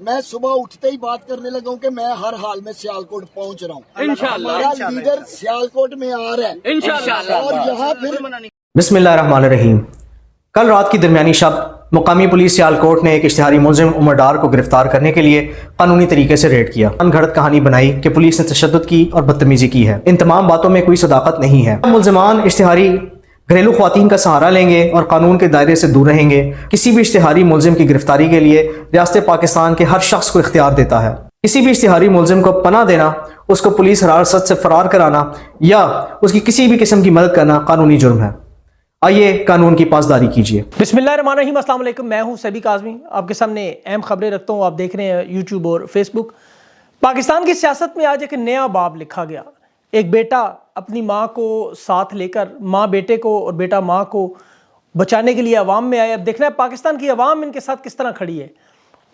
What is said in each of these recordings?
میں صبح اٹھتے ہی بات کرنے لگا ہوں کہ میں ہر حال میں سیالکوٹ پہنچ رہا ہوں. انشاءاللہ ہمارا لیڈر سیالکوٹ میں آ رہا ہے انشاءاللہ. اور یہاں پھر بسم اللہ الرحمن الرحیم. کل رات کی درمیانی شب مقامی پولیس سیالکوٹ نے ایک اشتہاری ملزم عمر ڈار کو گرفتار کرنے کے لیے قانونی طریقے سے ریڈ کیا. ان گھڑت کہانی بنائی کہ پولیس نے تشدد کی اور بدتمیزی کی ہے. ان تمام باتوں میں کوئی صداقت نہیں ہے. ملزمان اشتہاری گھریلو خواتین کا سہارا لیں گے اور قانون کے دائرے سے دور رہیں گے. کسی بھی اشتہاری ملزم کی گرفتاری کے لیے ریاست پاکستان کے ہر شخص کو اختیار دیتا ہے. کسی بھی اشتہاری ملزم کو پناہ دینا، اس کو پولیس حراست سے فرار کرانا یا اس کی کسی بھی قسم کی مدد کرنا قانونی جرم ہے. آئیے قانون کی پاسداری کیجیے. بسم اللہ الرحمن الرحیم. السلام علیکم. میں ہوں سیبی کاظمی. آپ کے سامنے اہم خبریں رکھتا ہوں. آپ دیکھ رہے ہیں یوٹیوب اور فیس بک. پاکستان کی سیاست میں آج ایک نیا باب لکھا گیا. ایک بیٹا اپنی ماں کو ساتھ لے کر، ماں بیٹے کو اور بیٹا ماں کو بچانے کے لیے عوام میں آیا. اب دیکھنا ہے پاکستان کی عوام ان کے ساتھ کس طرح کھڑی ہے.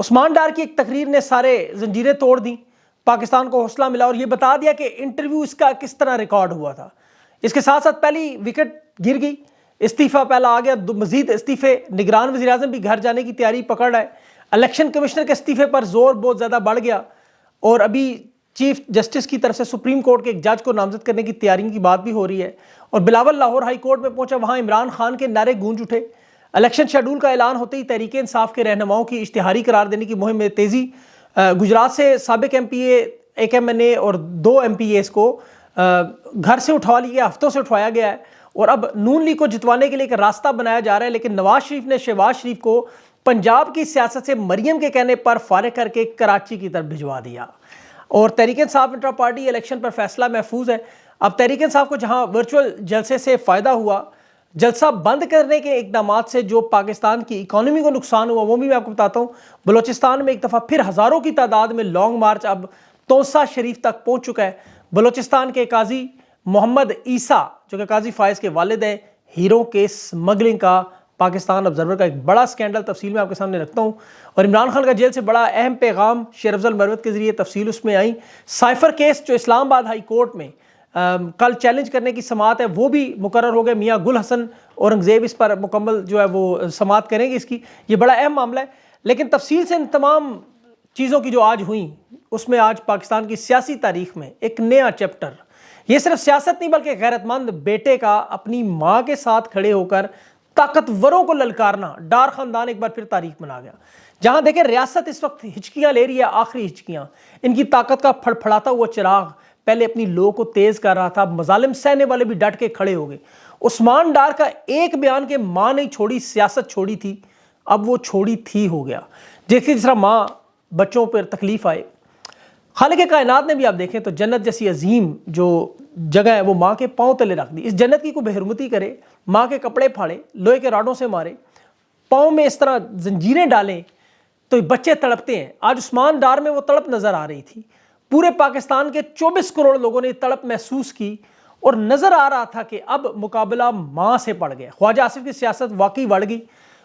عثمان ڈار کی ایک تقریر نے سارے زنجیریں توڑ دیں، پاکستان کو حوصلہ ملا اور یہ بتا دیا کہ انٹرویو اس کا کس طرح ریکارڈ ہوا تھا. اس کے ساتھ ساتھ پہلی وکٹ گر گئی، استعفیٰ پہلا آ گیا، مزید استعفے. نگران وزیر اعظم بھی گھر جانے کی تیاری پکڑ رہا ہے. الیکشن کمشنر کے استعفے پر زور بہت زیادہ بڑھ گیا اور ابھی چیف جسٹس کی طرف سے سپریم کورٹ کے ایک جج کو نامزد کرنے کی تیاری کی بات بھی ہو رہی ہے. اور بلاول لاہور ہائی کورٹ میں پہنچا، وہاں عمران خان کے نعرے گونج اٹھے. الیکشن شیڈول کا اعلان ہوتے ہی تحریک انصاف کے رہنماؤں کی اشتہاری قرار دینے کی مہم میں تیزی. گجرات سے سابق ایم پی اے، ایک ایم این اے اور 2 ایم پی ایز کو گھر سے اٹھوا لیا، ہفتوں سے اٹھوایا گیا ہے اور اب نون لیگ کو جتوانے کے لیے ایک راستہ بنایا جا رہا ہے. لیکن نواز شریف نے شہباز شریف کو پنجاب کی سیاست سے مریم کے کہنے پر فارغ کر کے کراچی کی طرف بھجوا دیا. اور Tehreek Insaf intra party election پر فیصلہ محفوظ ہے. اب تحریک انصاف کو جہاں ورچوئل جلسے سے فائدہ ہوا، جلسہ بند کرنے کے اقدامات سے جو پاکستان کی اکانومی کو نقصان ہوا وہ بھی میں آپ کو بتاتا ہوں. بلوچستان میں ایک دفعہ پھر ہزاروں کی تعداد میں لانگ مارچ اب توسا شریف تک پہنچ چکا ہے. بلوچستان کے قاضی محمد عیسیٰ جو کہ قاضی فائز کے والد ہیں، ہیرو کے سمگلنگ کا پاکستان آبزرور کا ایک بڑا سکینڈل تفصیل میں آپ کے سامنے رکھتا ہوں. اور عمران خان کا جیل سے بڑا اہم پیغام شیر افضل مروت کے ذریعے تفصیل اس میں آئی. سائفر کیس جو اسلام آباد ہائی کورٹ میں کل چیلنج کرنے کی سماعت ہے وہ بھی مقرر ہو گئے. میاں گل حسن اورنگزیب اس پر مکمل جو ہے وہ سماعت کریں گے اس کی. یہ بڑا اہم معاملہ ہے. لیکن تفصیل سے ان تمام چیزوں کی جو آج ہوئیں اس میں آج پاکستان کی سیاسی تاریخ میں ایک نیا چیپٹر، یہ صرف سیاست نہیں بلکہ غیرت مند بیٹے کا اپنی ماں کے ساتھ کھڑے ہو کر طاقتوروں کو للکارنا. ڈار خاندان ایک بار پھر تاریخ بنا گیا. جہاں دیکھیں ریاست اس وقت ہچکیاں لے رہی ہے، آخری ہچکیاں. ان کی طاقت کا پھڑپھڑاتا ہوا چراغ پہلے اپنی لو کو تیز کر رہا تھا. مظالم سہنے والے بھی ڈٹ کے کھڑے ہو گئے. عثمان ڈار کا ایک بیان کہ ماں نہیں چھوڑی سیاست چھوڑی تھی، اب وہ چھوڑی تھی ہو گیا. دیکھیں جس طرح ماں بچوں پر تکلیف آئے. خالق کائنات نے بھی آپ دیکھیں تو جنت جیسی عظیم جو جگہ ہے وہ ماں کے پاؤں تلے رکھ دی. اس جنت کی کوئی بے حرمتی کرے، ماں کے کپڑے پھاڑے، لوہے کے راڈوں سے مارے، پاؤں میں اس طرح زنجیریں ڈالیں تو بچے تڑپتے ہیں. آج عثمان ڈار میں وہ تڑپ نظر آ رہی تھی. پورے پاکستان کے 24 کروڑ لوگوں نے تڑپ محسوس کی اور نظر آ رہا تھا کہ اب مقابلہ ماں سے پڑ گیا. خواجہ آصف کی سیاست واقعی بڑھ گئی.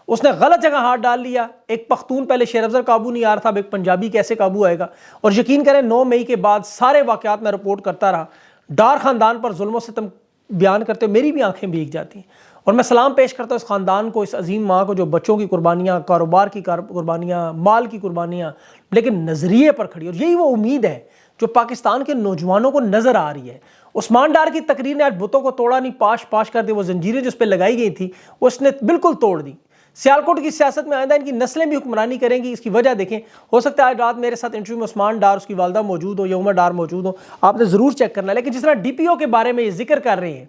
اس نے غلط جگہ ہاتھ ڈال لیا. ایک پختون پہلے شیر افضل قابو نہیں آ رہا تھا، اب ایک پنجابی کیسے قابو آئے گا. اور یقین کریں 9 مئی کے بعد سارے واقعات میں رپورٹ کرتا رہا. ڈار خاندان پر ظلم و ستم بیان کرتے ہوئے میری بھی آنکھیں بھیگ جاتی ہیں. اور میں سلام پیش کرتا ہوں اس خاندان کو، اس عظیم ماں کو جو بچوں کی قربانیاں، کاروبار کی قربانیاں، مال کی قربانیاں، لیکن نظریے پر کھڑی. اور یہی وہ امید ہے جو پاکستان کے نوجوانوں کو نظر آ رہی ہے. عثمان ڈار کی تقریر نے آج بتوں کو توڑا نہیں، پاش پاش کر دی. وہ زنجیریں جو اس پہ لگائی گئی تھی وہ اس نے بالکل توڑ دی. سیالکوٹ کی سیاست میں آئندہ ان کی نسلیں بھی حکمرانی کریں گی. اس کی وجہ دیکھیں، ہو سکتا ہے آج رات میرے ساتھ انٹرویو میں عثمان ڈار، اس کی والدہ موجود ہو یا عمر ڈار موجود ہو، آپ نے ضرور چیک کرنا ہے. لیکن جس طرح ڈی پی او کے بارے میں یہ ذکر کر رہے ہیں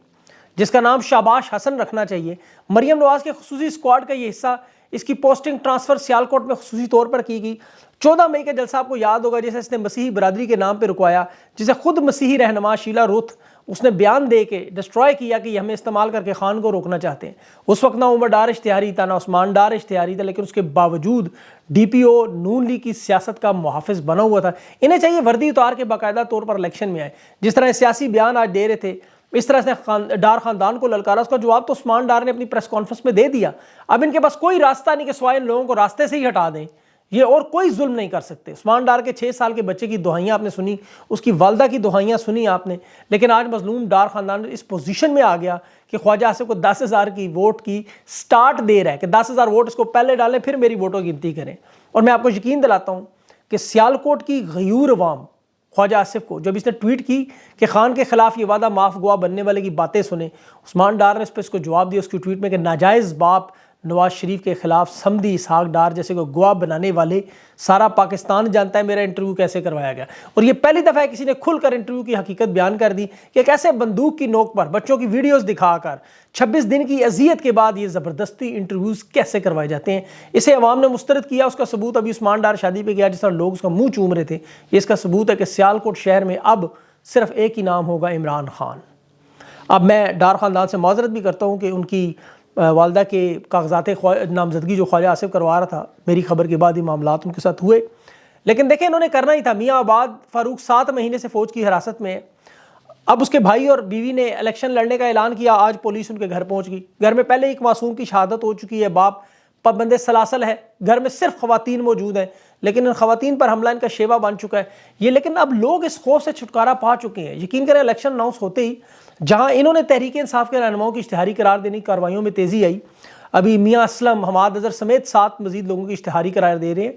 جس کا نام شاباش حسن رکھنا چاہیے، مریم نواز کے خصوصی اسکواڈ کا یہ حصہ، اس کی پوسٹنگ ٹرانسفر سیالکوٹ میں خصوصی طور پر کی گئی. 14 مئی کا جلسہ آپ کو یاد ہوگا جیسے اس نے مسیحی برادری کے نام پہ رکوایا، جسے خود مسیحی رہنما شیلا روتھ اس نے بیان دے کے ڈسٹروائے کیا کہ یہ ہمیں استعمال کر کے خان کو روکنا چاہتے ہیں. اس وقت نہ عمر ڈار اشتہاری تھا، نہ عثمان ڈار اشتہاری تھا، لیکن اس کے باوجود ڈی پی او نون لیگ کی سیاست کا محافظ بنا ہوا تھا. انہیں چاہیے وردی اتار کے باقاعدہ طور پر الیکشن میں آئے. جس طرح سیاسی بیان آج دے رہے تھے، اس طرح سے ڈار خاندان کو للکارا. اس کا جواب تو عثمان ڈار نے اپنی پریس کانفرنس میں دے دیا. اب ان کے پاس کوئی راستہ نہیں کہ سوائے ان لوگوں کو راستے سے ہی ہٹا دیں. یہ اور کوئی ظلم نہیں کر سکتے. عثمان ڈار کے 6 سال کے بچے کی دہائیاں آپ نے سنی، اس کی والدہ کی دہائیاں سنی آپ نے. لیکن آج مظلوم ڈار خاندان اس پوزیشن میں آ گیا کہ خواجہ آصف کو 10,000 کی ووٹ کی سٹارٹ دے رہا ہے کہ 10,000 ووٹ اس کو پہلے ڈالیں پھر میری ووٹوں کی گنتی کریں. اور میں آپ کو یقین دلاتا ہوں کہ سیالکوٹ کی غیور عوام خواجہ آصف کو جب اس نے ٹویٹ کی کہ خان کے خلاف یہ وعدہ معاف گواہ بننے والے کی باتیں سنیں، عثمان ڈار نے اس پہ اس کو جواب دیا اس کی ٹویٹ میں کہ ناجائز باپ نواز شریف کے خلاف سمدھی اسحاق ڈار جیسے کو گواہ بنانے والے سارا پاکستان جانتا ہے میرا انٹرویو کیسے کروایا گیا. اور یہ پہلی دفعہ ہے کسی نے کھل کر انٹرویو کی حقیقت بیان کر دی کہ ایک ایسے بندوق کی نوک پر بچوں کی ویڈیوز دکھا کر 26 دن کی اذیت کے بعد یہ زبردستی انٹرویوز کیسے کروائے جاتے ہیں. اسے عوام نے مسترد کیا. اس کا ثبوت ابھی عثمان ڈار شادی پہ گیا جس طرح لوگ اس کا منہ چوم رہے تھے، یہ اس کا ثبوت ہے کہ سیالکوٹ شہر میں اب صرف ایک ہی نام ہوگا، عمران خان. اب میں ڈار خاندان سے معذرت بھی کرتا ہوں کہ ان کی والدہ کے کاغذات نامزدگی جو خواجہ آصف کروا رہا تھا، میری خبر کے بعد ہی معاملات ان کے ساتھ ہوئے. لیکن دیکھیں انہوں نے کرنا ہی تھا. میاں آباد فاروق 7 مہینے سے فوج کی حراست میں ہے. اب اس کے بھائی اور بیوی نے الیکشن لڑنے کا اعلان کیا. آج پولیس ان کے گھر پہنچ گئی. گھر میں پہلے ایک معصوم کی شہادت ہو چکی ہے. باپ پابند سلاسل ہے. گھر میں صرف خواتین موجود ہیں، لیکن ان خواتین پر حملہ ان کا شیوا بن چکا ہے یہ. لیکن اب لوگ اس خوف سے چھٹکارا پا چکے ہیں. یقین کریں الیکشن اناؤنس ہوتے ہی جہاں انہوں نے تحریک انصاف کے رہنماؤں کی اشتہاری قرار دینے کی کارروائیوں میں تیزی آئی، ابھی میاں اسلم، حماد اظہر سمیت 7 مزید لوگوں کی اشتہاری قرار دے رہے ہیں،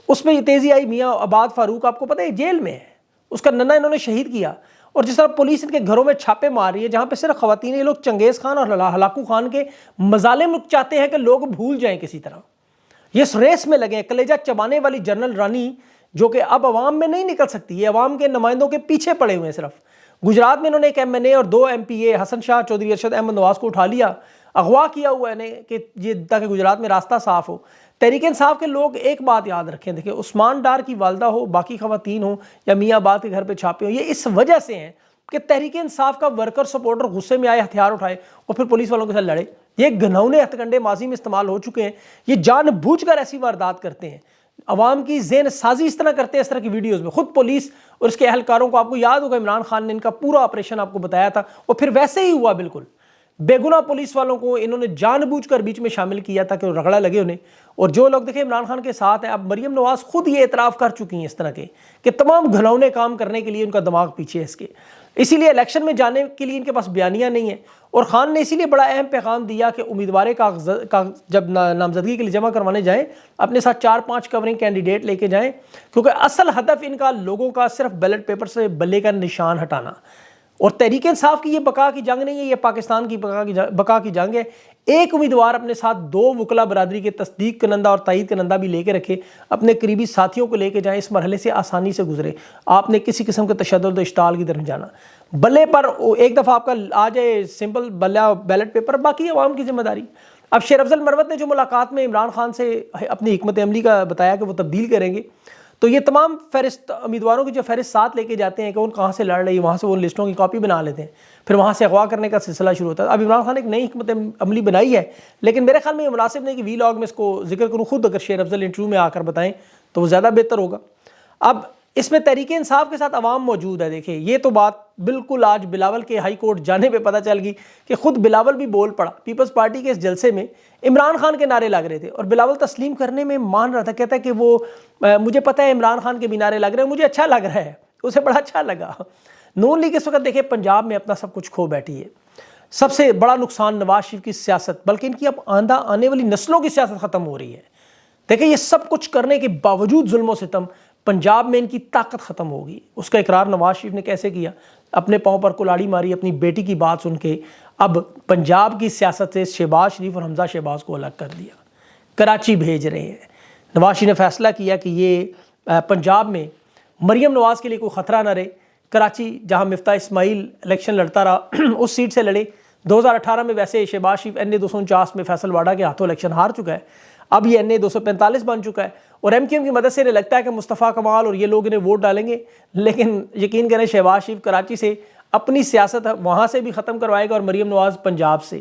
اس میں یہ تیزی آئی. میاں آباد فاروق آپ کو پتہ ہے جیل میں ہے، اس کا ننا انہوں نے شہید کیا. اور جس طرح پولیس ان کے گھروں میں چھاپے مار رہی ہے جہاں پہ صرف خواتین، یہ لوگ چنگیز خان اور ہلاکو خان کے مظالم چاہتے ہیں کہ لوگ بھول جائیں کسی طرح. یہ اس ریس میں لگے ہیں. کلیجہ چبانے والی جنرل رانی جو کہ اب عوام میں نہیں نکل سکتی، یہ عوام کے نمائندوں کے پیچھے پڑے ہوئے ہیں. صرف گجرات میں انہوں نے ایک MNA اور 2 MPA حسن شاہ چودھری ارشد احمد نواز کو اٹھا لیا، اغوا کیا ہوا ہے کہ یہ تاکہ گجرات میں راستہ صاف ہو. تحریک انصاف کے لوگ ایک بات یاد رکھیں، دیکھیں عثمان ڈار کی والدہ ہو، باقی خواتین ہوں یا میاں آباد کے گھر پہ چھاپے ہوں، یہ اس وجہ سے ہیں کہ تحریک انصاف کا ورکر سپورٹر غصے میں آئے، ہتھیار اٹھائے اور پھر پولیس والوں کے ساتھ لڑے. یہ گھنونے ہتھ کنڈے ماضی میں استعمال ہو چکے ہیں. یہ جان بوجھ کر ایسی واردات کرتے ہیں، عوام کی ذہن سازی اس طرح کرتے ہیں. اس طرح کی ویڈیوز میں خود پولیس اور اس کے اہلکاروں کو، آپ کو یاد ہوگا عمران خان نے ان کا پورا آپریشن آپ کو بتایا تھا اور پھر ویسے ہی ہوا. بالکل بے گناہ پولیس والوں کو انہوں نے جان بوجھ کر بیچ میں شامل کیا تھا کہ وہ رگڑا لگے انہیں. اور جو لوگ دیکھیں عمران خان کے ساتھ ہیں، اب مریم نواز خود یہ اعتراف کر چکی ہیں اس طرح کے کہ تمام گھنونے کام کرنے کے لیے ان کا دماغ پیچھے ہے اس کے. اسی لیے الیکشن میں جانے کے لیے ان کے پاس بیانیہ نہیں ہے. اور خان نے اسی لیے بڑا اہم پیغام دیا کہ امیدوار جب نامزدگی کے لیے جمع کروانے جائیں اپنے ساتھ 4-5 کورنگ کینڈیڈیٹ لے کے جائیں، کیونکہ اصل ہدف ان کا لوگوں کا صرف بیلٹ پیپر سے بلے کا نشان ہٹانا. اور تحریک انصاف کی یہ بقا کی جنگ نہیں ہے، یہ پاکستان کی بقا کی جنگ ہے. ایک امیدوار اپنے ساتھ 2 وکلا برادری کے تصدیق کنندہ اور تائید کنندہ بھی لے کے رکھے، اپنے قریبی ساتھیوں کو لے کے جائیں. اس مرحلے سے آسانی سے گزرے. آپ نے کسی قسم کے تشدد و اشتعال کی طرف جانا. بلے پر ایک دفعہ آپ کا آ جائے سمپل بلا بیلٹ پیپر، باقی عوام کی ذمہ داری. اب شیر افضل مروت نے جو ملاقات میں عمران خان سے اپنی حکمت عملی کا بتایا کہ وہ تبدیل کریں گے، تو یہ تمام فہرست امیدواروں کی جو فہرست ساتھ لے کے جاتے ہیں کہ ان کہاں سے لڑ رہی ہے، وہاں سے وہ لسٹوں کی کاپی بنا لیتے ہیں، پھر وہاں سے اغوا کرنے کا سلسلہ شروع ہوتا ہے. اب عمران خان نے ایک نئی حکمت عملی بنائی ہے، لیکن میرے خیال میں یہ مناسب نہیں کہ وی لاگ میں اس کو ذکر کروں. خود اگر شیر افضل انٹرویو میں آ کر بتائیں تو وہ زیادہ بہتر ہوگا. اب اس میں تحریک انصاف کے ساتھ عوام موجود ہے. دیکھیں یہ تو بات بالکل آج بلاول کے ہائی کورٹ جانے پہ پتہ چل گئی کہ خود بلاول بھی بول پڑا. پیپلز پارٹی کے اس جلسے میں عمران خان کے نعرے لگ رہے تھے اور بلاول تسلیم کرنے میں مان رہا تھا. کہتا ہے کہ وہ مجھے پتہ ہے عمران خان کے بھی نعرے لگ رہے ہیں، مجھے اچھا لگ رہا ہے. اسے بڑا اچھا لگا. نون لیگ اس وقت دیکھیں پنجاب میں اپنا سب کچھ کھو بیٹھی ہے. سب سے بڑا نقصان نواز شریف کی سیاست، بلکہ ان کی اب آنے والی نسلوں کی سیاست ختم ہو رہی ہے. دیکھیں یہ سب کچھ کرنے کے باوجود ظلم و ستم، پنجاب میں ان کی طاقت ختم ہوگی. اس کا اقرار نواز شریف نے کیسے کیا؟ اپنے پاؤں پر کلاڑی ماری اپنی بیٹی کی بات سن کے. اب پنجاب کی سیاست سے شہباز شریف اور حمزہ شہباز کو الگ کر دیا، کراچی بھیج رہے ہیں. نواز شریف نے فیصلہ کیا کہ یہ پنجاب میں مریم نواز کے لیے کوئی خطرہ نہ رہے. کراچی جہاں مفتاح اسماعیل الیکشن لڑتا رہا اس سیٹ سے لڑے. 2018 میں ویسے شہباز شریف NA 249 میں فیصل واڈا کے ہاتھوں الیکشن ہار چکا ہے. اب یہ NA 245 بن چکا ہے اور MQM کی مدد سے انہیں لگتا ہے کہ مصطفیٰ کمال اور یہ لوگ انہیں ووٹ ڈالیں گے. لیکن یقین کریں شہباز شریف کراچی سے اپنی سیاست وہاں سے بھی ختم کروائے گا اور مریم نواز پنجاب سے.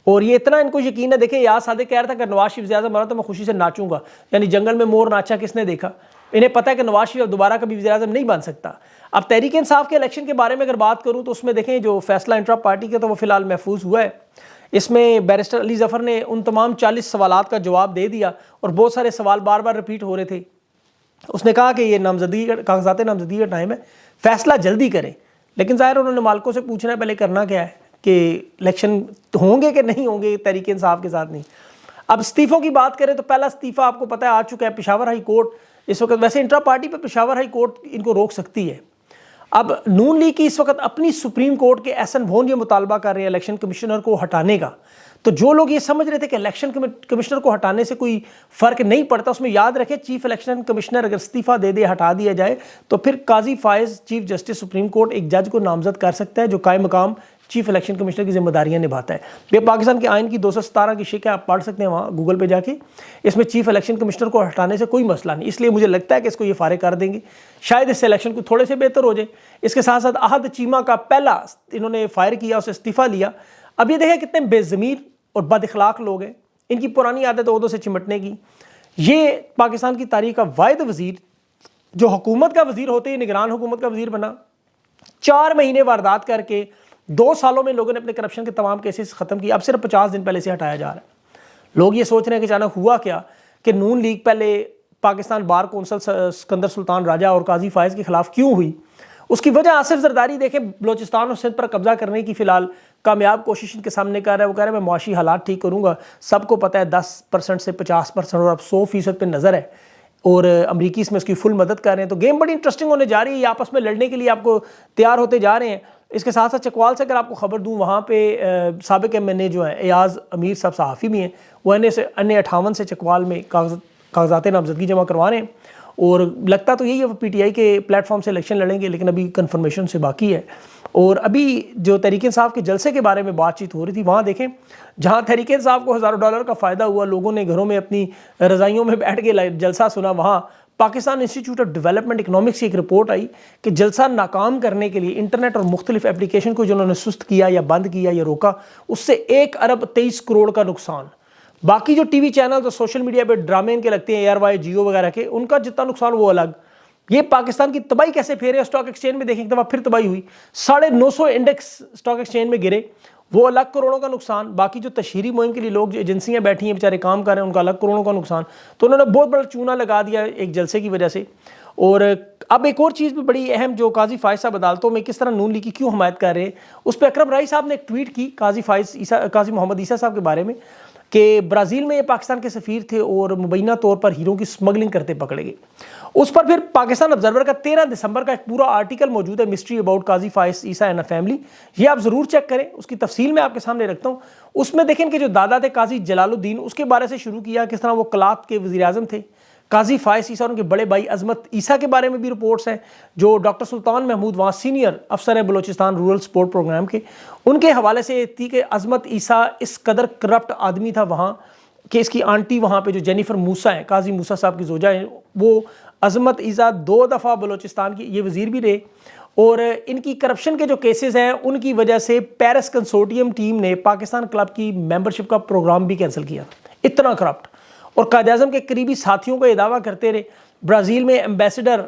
اور یہ اتنا ان کو یقین ہے. دیکھیں یاد صادق کہہ رہا تھا کہ نواز شریف زیادہ مرا تو میں خوشی سے ناچوں گا، یعنی جنگل میں مور ناچا کس نے دیکھا. انہیں پتہ ہے کہ نواز شریف اب دوبارہ کبھی وزیر اعظم نہیں بن سکتا. اب تحریک انصاف کے الیکشن کے بارے میں اگر بات کروں تو اس میں دیکھیں جو فیصلہ انٹرا پارٹی کا تو وہ فی الحال محفوظ ہوا ہے. اس میں بیرسٹر علی ظفر نے ان تمام 40 سوالات کا جواب دے دیا اور بہت سارے سوال بار بار ریپیٹ ہو رہے تھے. اس نے کہا کہ یہ نامزدگی کاغذات نامزدگی کا ٹائم ہے، فیصلہ جلدی کریں. لیکن ظاہر انہوں نے مالکوں سے پوچھنا ہے پہلے کرنا کیا ہے کہ الیکشن ہوں گے کہ نہیں ہوں گے تحریک انصاف کے ساتھ نہیں. اب استعفوں کی بات کریں تو پہلا استعفیٰ آپ کو پتہ ہے آ چکا ہے. پشاور ہائی کورٹ اس وقت ویسے انٹرا پارٹی پہ پشاور ہائی کورٹ ان کو روک سکتی ہے. اب نون لیگ کی اس وقت اپنی سپریم کورٹ کے ایس این بھون یہ مطالبہ کر رہے ہیں الیکشن کمشنر کو ہٹانے کا. تو جو لوگ یہ سمجھ رہے تھے کہ الیکشن کمشنر کو ہٹانے سے کوئی فرق نہیں پڑتا، اس میں یاد رکھیں چیف الیکشن کمشنر اگر استعفیٰ دے دے، ہٹا دیا جائے، تو پھر قاضی فائز چیف جسٹس سپریم کورٹ ایک جج کو نامزد کر سکتا ہے جو قائم مقام چیف الیکشن کمشنر کی ذمہ داریاں نبھاتا ہے. یہ پاکستان کے آئین کی 217 کی شق ہے، آپ پڑھ سکتے ہیں وہاں گوگل پہ جا کے. اس میں چیف الیکشن کمشنر کو ہٹانے سے کوئی مسئلہ نہیں، اس لیے مجھے لگتا ہے کہ اس کو یہ فارغ کر دیں گے، شاید اس سے الیکشن کو تھوڑے سے بہتر ہو جائے. اس کے ساتھ ساتھ احد چیمہ کا پہلا انہوں نے فائر کیا، اسے استعفیٰ لیا. اب یہ دیکھیں کتنے بے ضمیر اور بد اخلاق لوگ ہیں، ان کی پرانی عادت عہدوں سے چمٹنے کی. یہ پاکستان کی تاریخ کا واحد وزیر جو حکومت کا وزیر ہوتے ہی نگران حکومت کا وزیر بنا، 4 مہینے واردات کر کے 2 سالوں میں لوگوں نے اپنے کرپشن کے تمام کیسز ختم کیے. اب صرف 50 دن پہلے سے ہٹایا جا رہا ہے. لوگ یہ سوچ رہے ہیں کہ اچانک ہوا کیا کہ نون لیگ پہلے پاکستان بار کونسل سکندر سلطان راجہ اور قاضی فائز کے خلاف کیوں ہوئی. اس کی وجہ آصف زرداری دیکھیں بلوچستان اور سندھ پر قبضہ کرنے کی فی الحال کامیاب کوشش ان کے سامنے کر رہا ہے. وہ کہہ رہا ہے میں معاشی حالات ٹھیک کروں گا. سب کو پتہ ہے 10% سے 50% اور اب 100% پہ نظر ہے، اور امریکی اس میں اس کی فل مدد کر رہے ہیں. تو گیم بڑی انٹرسٹنگ ہونے جا رہی ہے، یہ آپس میں لڑنے کے لیے آپ کو تیار ہوتے جا رہے ہیں. اس کے ساتھ ساتھ چکوال سے اگر آپ کو خبر دوں، وہاں پہ سابق MNA جو ہیں ایاز امیر صاحب صحافی بھی ہیں، وہ NA58 سے چکوال میں کاغذات نامزدگی جمع کروا رہے ہیں. اور لگتا تو یہی ہے وہ PTI کے پلیٹ فارم سے الیکشن لڑیں گے، لیکن ابھی کنفرمیشن سے باقی ہے. اور ابھی جو تحریک انصاف کے جلسے کے بارے میں بات چیت ہو رہی تھی، وہاں دیکھیں جہاں تحریک انصاف کو $1000 کا فائدہ ہوا، لوگوں نے گھروں میں اپنی رضائیوں میں بیٹھ کے جلسہ سنا، وہاں Pakistan institute of development economics کی ایک رپورٹ آئی کہ جلسہ ناکام کرنے کے لیے انٹرنیٹ اور مختلف اپلیکیشن کو جنہوں نے سست کیا یا بند کیا یا روکا، اس سے 1 ارب 23 کروڑ کا نقصان. باقی جو ٹی وی چینل اور سوشل میڈیا پہ ڈرامے ان کے لگتے ہیں ARY جیو وغیرہ کے، ان کا جتنا نقصان وہ الگ. یہ پاکستان کی تباہی کیسے پھیرے. اسٹاک ایکسچینج میں دیکھیں ایک دفعہ پھر تباہی ہوئی، 950 انڈیکس اسٹاک ایکسچینج میں گرے، وہ الگ کروڑوں کا نقصان. باقی جو تشہیری مہم کے لیے لوگ جو ایجنسیاں بیٹھی ہیں بیچارے کام کر رہے ہیں، ان کا الگ کروڑوں کا نقصان. تو انہوں نے بہت بڑا چونا لگا دیا ایک جلسے کی وجہ سے. اور اب ایک اور چیز بھی بڑی اہم، جو قاضی فائز صاحب عدالتوں میں کس طرح نون لیگ کی کیوں حمایت کر رہے ہیں، اس پہ اکرم رائی صاحب نے ایک ٹویٹ کی قاضی محمد عیسیٰ صاحب کے بارے میں کہ برازیل میں یہ پاکستان کے سفیر تھے اور مبینہ طور پر ہیروں کی سمگلنگ کرتے پکڑے گئے. اس پر پھر پاکستان آبزرور کا 13 دسمبر کا ایک پورا آرٹیکل موجود ہے، mystery about Qazi Faez Isa and family. یہ آپ ضرور چیک کریں، اس کی تفصیل میں آپ کے سامنے رکھتا ہوں. اس میں دیکھیں کہ جو دادا تھے قاضی جلال الدین، اس کے بارے سے شروع کیا، کس طرح وہ کلات کے وزیر اعظم تھے. قاضی فائز عیسیٰ اور ان کے بڑے بھائی عظمت عیسیٰ کے بارے میں بھی رپورٹس ہیں، جو ڈاکٹر سلطان محمود وہاں سینئر افسر ہیں بلوچستان رورل سپورٹ پروگرام کے. ان کے حوالے سے تھی کہ عظمت عیسیٰ اس قدر کرپٹ آدمی تھا وہاں کہ اس کی آنٹی وہاں پہ جو جینیفر موسیٰ ہیں، قاضی موسیٰ صاحب کی زوجہ ہیں، وہ عظمت عیسیٰ 2 دفعہ بلوچستان کی یہ وزیر بھی رہے. اور ان کی کرپشن کے جو کیسز ہیں ان کی وجہ سے پیرس کنسورٹیم ٹیم نے پاکستان کلب کی ممبرشپ کا پروگرام بھی کینسل کیا، اتنا کرپٹ. اور قائد اعظم کے قریبی ساتھیوں کو یہ دعویٰ کرتے رہے. برازیل میں ایمبیسڈر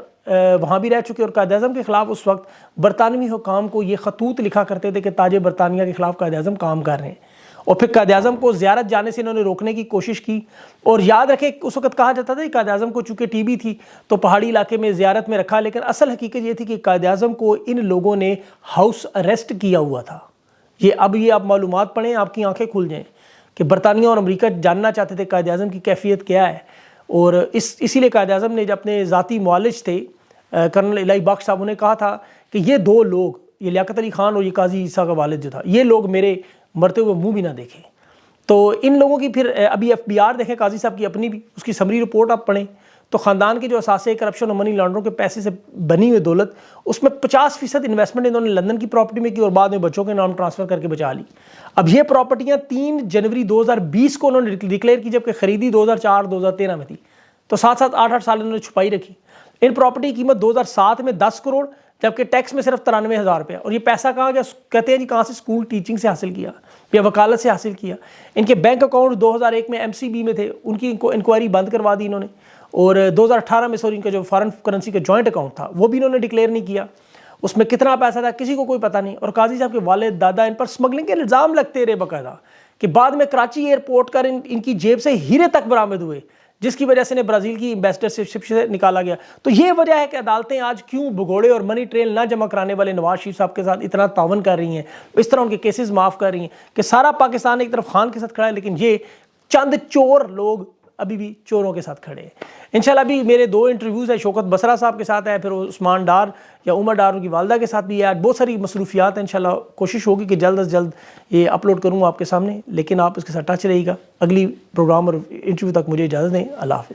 وہاں بھی رہ چکے، اور قائد اعظم کے خلاف اس وقت برطانوی حکام کو یہ خطوط لکھا کرتے تھے کہ تاج برطانیہ کے خلاف قائد اعظم کام کر رہے ہیں. اور پھر قائد اعظم کو زیارت جانے سے انہوں نے روکنے کی کوشش کی. اور یاد رکھیں اس وقت کہا جاتا تھا کہ قائد اعظم کو چونکہ TB تھی تو پہاڑی علاقے میں زیارت میں رکھا، لیکن اصل حقیقت یہ تھی کہ قائد اعظم کو ان لوگوں نے ہاؤس اریسٹ کیا ہوا تھا. یہ آپ معلومات پڑھیں، آپ کی آنکھیں کھل جائیں کہ برطانیہ اور امریکہ جاننا چاہتے تھے قائد اعظم کی کیفیت کیا ہے. اور اسی لیے قائد اعظم نے جو اپنے ذاتی معالج تھے کرنل الہی بخش صاحب نے کہا تھا کہ یہ 2 لوگ، یہ لیاقت علی خان اور یہ قاضی عیسیٰ کا والد جو تھا، یہ لوگ میرے مرتے ہوئے منہ بھی نہ دیکھیں. تو ان لوگوں کی پھر ابھی FBR دیکھیں قاضی صاحب کی اپنی بھی، اس کی سمری رپورٹ آپ پڑھیں تو خاندان کے جو اثاثے کرپشن اور منی لانڈروں کے پیسے سے بنی ہوئی دولت، اس میں 50% انویسٹمنٹ انہوں نے لندن کی پراپرٹی میں کی اور بعد میں بچوں کے نام ٹرانسفر کر کے بچا لی. اب یہ پراپرٹیاں 3 جنوری 2020 کو انہوں نے ڈکلیئر کی، جبکہ خریدی 2004-2013 میں تھی. تو 7 سال انہوں نے چھپائی رکھی. ان پراپرٹی کی قیمت 2007 میں 10 کروڑ، جبکہ ٹیکس میں صرف 93,000 روپیہ. اور یہ پیسہ کہاں گیا؟ کہتے ہیں جی کہاں سے؟ اسکول ٹیچنگ سے حاصل کیا یا وکالت سے حاصل کیا. ان کے بینک اکاؤنٹ 2001 میں MCB میں تھے، ان کی انکوائری بند کروا دی انہوں نے. اور 2018 میں ان کا جو فارن کرنسی کا جوائنٹ اکاؤنٹ تھا وہ بھی انہوں نے ڈکلیئر نہیں کیا. اس میں کتنا پیسہ تھا کسی کو کوئی پتہ نہیں. اور قاضی صاحب کے والد دادا ان پر سمگلنگ کے الزام لگتے رہے باقاعدہ، کہ بعد میں کراچی ایئرپورٹ کر ان کی جیب سے ہیرے تک برآمد ہوئے، جس کی وجہ سے انہیں برازیل کی ایمبیسڈرشپ سے نکالا گیا. تو یہ وجہ ہے کہ عدالتیں آج کیوں بھگوڑے اور منی ٹریل نہ جمع کرانے والے نواز شریف صاحب کے ساتھ اتنا تعاون کر رہی ہیں، اس طرح ان کے کیسز معاف کر رہی ہیں کہ سارا پاکستان ایک طرف خان کے ساتھ کھڑا ہے، لیکن یہ چند چور لوگ ابھی بھی چوروں کے ساتھ کھڑے ہیں. انشاءاللہ ابھی میرے 2 انٹرویوز ہیں, شوکت بسرا صاحب کے ساتھ ہے, پھر عثمان ڈار یا عمر ڈار ان کی والدہ کے ساتھ بھی ہے. بہت ساری مصروفیات ہیں, انشاءاللہ کوشش ہوگی کہ جلد از جلد یہ اپلوڈ کروں آپ کے سامنے, لیکن آپ اس کے ساتھ ٹچ رہیے گا. اگلی پروگرام اور انٹرویو تک مجھے اجازت دیں. اللہ حافظ.